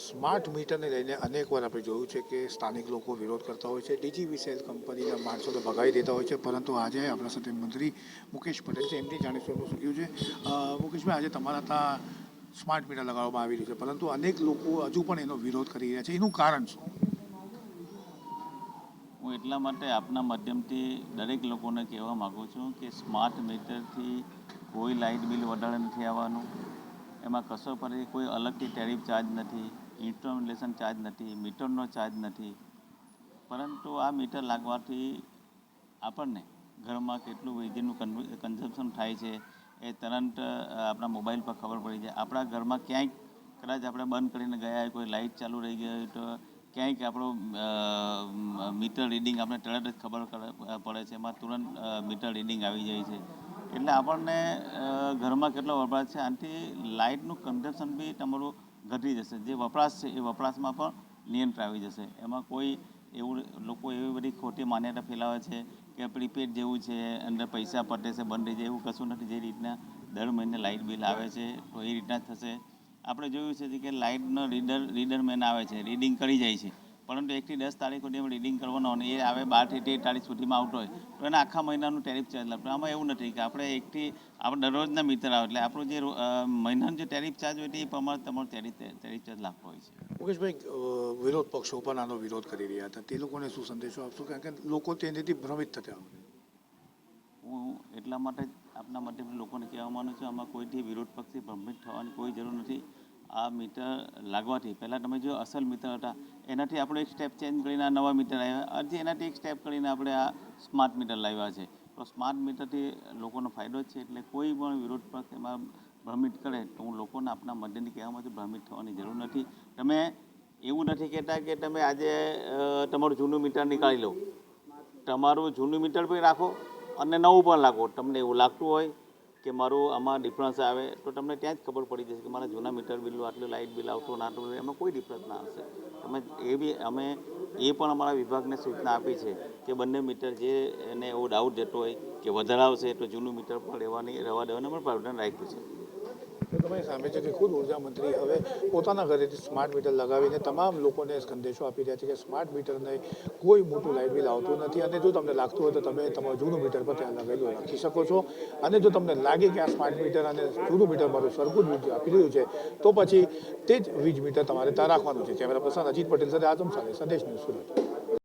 Smart મીટરને લઈને અનેકવાર આપણે જોયું છે કે સ્થાનિક લોકો વિરોધ કરતા હોય છે, ડીજીવીસીએલ કંપનીના માણસો તો ભગાવી દેતા હોય છે, પરંતુ આજે આપણા સાથે મંત્રી મુકેશ પટેલ છે, એમની જાણીશું શું થયું છે. મુકેશભાઈ, આજે તમારા ત્યાં સ્માર્ટ મીટર લગાવવામાં આવી રહ્યું છે, પરંતુ અનેક લોકો હજુ પણ એનો વિરોધ કરી રહ્યા છે, એનું કારણ શું? હું એટલા માટે આપના માધ્યમથી દરેક લોકોને કહેવા માગું છું કે સ્માર્ટ મીટરથી કોઈ લાઇટ બિલ વધારે નથી આવવાનું, એમાં કશો પણ કોઈ અલગથી ટેરિફ ચાર્જ નથી, ઇન્સ્ટોલેશન ચાર્જ નથી, મીટરનો ચાર્જ નથી. પરંતુ આ મીટર લાગવાથી આપણને ઘરમાં કેટલું વીજળીનું કન્ઝમ્પશન થાય છે એ તરત આપણા મોબાઈલ પર ખબર પડી જાય. આપણા ઘરમાં ક્યાંક કદાચ આપણે બંધ કરીને ગયા હોય, કોઈ લાઇટ ચાલુ રહી ગઈ હોય તો ક્યાંક આપણું મીટર રીડિંગ આપણે તરત જ ખબર પડે છે, એમાં તુરંત મીટર રીડિંગ આવી જાય છે. એટલે આપણને ઘરમાં કેટલો વપરાશ છે, આનાથી લાઇટનું કન્ઝમ્પશન બી તમારું ઘટી જશે. જે વપરાશ છે એ વપરાશમાં પણ નિયંત્રણ આવી જશે. એમાં કોઈ એવું લોકો એવી બધી ખોટી માન્યતા ફેલાવે છે કે પ્રીપેડ જેવું છે, અંદર પૈસા પટે છે, બંધ થઈ જાય, એવું કશું નથી. જે રીતના દર મહિને લાઇટ બિલ આવે છે તો એ રીતના જ થશે. આપણે જોયું છે કે લાઇટનો રીડર મેન આવે છે, રીડિંગ કરી જાય છે, પરંતુ 1 થી 10 તારીખ સુધી રીડિંગ કરવાનો અને એ આવે 12 થી 13 તારીખ સુધીમાં આવતો હોય તો એના આખા મહિનાનું ટેરિફ ચાર્જ લાગતો. આમાં એવું નથી કે આપણે દરરોજના મીટર આવે એટલે આપણું જે મહિનાનું જે ટેરિફ ચાર્જ હોય એ પ્રમાણે તમારો ટેરિફ ચાર્જ લાગતો હોય છે. મુકેશભાઈ, વિરોધ પક્ષો પણ આનો વિરોધ કરી રહ્યા હતા, તે લોકોને શું સંદેશો આપશો? કારણ કે લોકો તેનાથી ભ્રમિત થતા હોય. હું એટલા માટે જ આપના માધ્યમથી લોકોને કહેવા માનું છું, આમાં કોઈથી વિરોધ પક્ષથી ભ્રમિત થવાની કોઈ જરૂર નથી. આ મીટર લાગવાથી પહેલાં તમે જો અસલ મીટર હતા એનાથી આપણે એક સ્ટેપ ચેન્જ કરીને આ નવા મીટર આવ્યા, હજી એનાથી એક સ્ટેપ કરીને આપણે આ સ્માર્ટ મીટર લાવ્યા છે. તો સ્માર્ટ મીટરથી લોકોનો ફાયદો જ છે. એટલે કોઈ પણ વિરોધ પક્ષ એમાં ભ્રમિત કરે તો હું લોકોને આપના માધ્યમથી કહેવા માંગુ છું, ભ્રમિત થવાની જરૂર નથી. તમે એવું નથી કહેતા કે તમે આજે તમારું જૂનું મીટર નીકાળી લો, તમારું જૂનું મીટર પણ રાખો અને નવું પણ લાગો. તમને એવું લાગતું હોય કે મારું આમાં ડિફરન્સ આવે તો તમને ત્યાં જ ખબર પડી જશે કે મારા જૂના મીટર બિલનું આટલું લાઇટ બિલ આવતું ના આવતું, એમાં કોઈ ડિફરન્સ ના આવશે. અમે એ પણ અમારા વિભાગને સૂચના આપી છે કે બંને મીટર જે એને એવો ડાઉટ જતો હોય કે વધારે આવશે તો જૂનું મીટર પણ રહેવા દેવાનું પણ પ્રાવધાન રાખ્યું છે. તો તમારી સામે છે કે ખુદ ઉર્જા મંત્રી હવે પોતાના ઘરેથી સ્માર્ટ મીટર લગાવીને તમામ લોકોને સંદેશો આપી રહ્યા છે કે સ્માર્ટ મીટરને કોઈ મોટું લાઇટ બિલ આવતું નથી, અને જો તમને લાગતું હોય તો તમે તમારું જૂનું મીટર પર ત્યાં લગાવેલું રાખી શકો છો. અને જો તમને લાગે કે આ સ્માર્ટ મીટર અને જૂનું મીટર મારું સરખું જ વીજ આપી રહ્યું છે તો પછી તે જ વીજ મીટર તમારે ત્યાં રાખવાનું છે. કેમેરા પર્સન અજીત પટેલ સાથે આઝમ સાલે, સંદેશ ન્યૂઝ, સુરત.